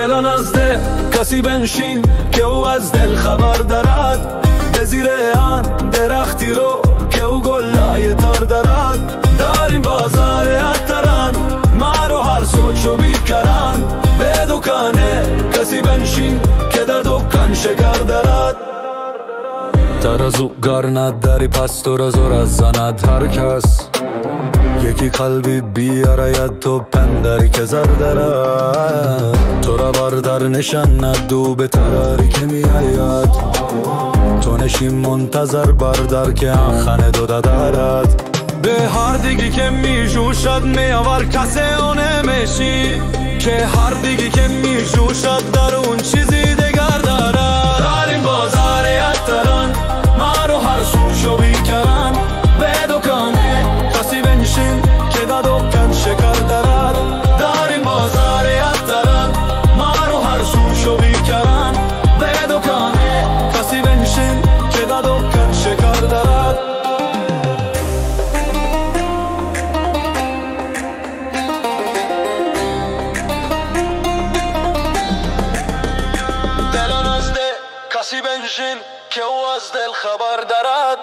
دل نزده کسی بنشین که او از دل خبر دارد، به زیر آن درختی رو که او گلای تار دارد. داریم بازار اتران ما رو هر سوچو بیکران، به دکانه کسی بنشین که در دکان شکر دارد. ترازو گار نداری پس تو را زور از زند هر کس، یکی قلبی بیاراید تو پندری که زر دارد. تو را بردر نشان ندو به تراری که می آید، تو نشین منتظر بردر که آخانه دو دارد. به هر دیگی که می جوشد می آور کسی اونه میشی، که هر دیگی که می جوشد در اون چیزی دگر دارد. داریم بازار اتران ما رو هر سوچو بیکران، به دکانه کسی بنشین که در دکان شکر دارد. داریم بازار اتران ما رو هر سوچو بیکران، به دکانه کسی بنشین که در دکان شکر دارد. کسی بنشین که او از دل خبر دارد،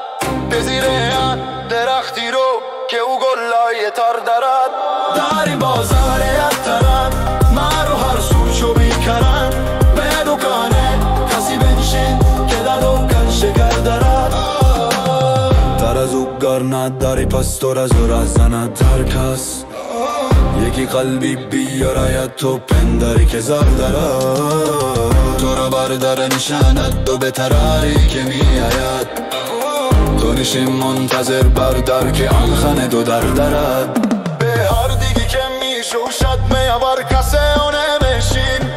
به زیر آن درختی رو که او گلای تار دارد. داری بازار اتران ما رو هر سوچو بیکران، به دکانه کسی بنشین که در دکان شکر دارد. ترازو گار نداری پس تو را زور از زند هر کس، یکی قلبی بیاراید تو پندری که زر دارد. تو را بردر نشاند دو به تراری که می آید، تو نشین منتظر بردر که آن خانه دو در دارد. به هر دیگی که می جوشد می آور کسی اونه میشین،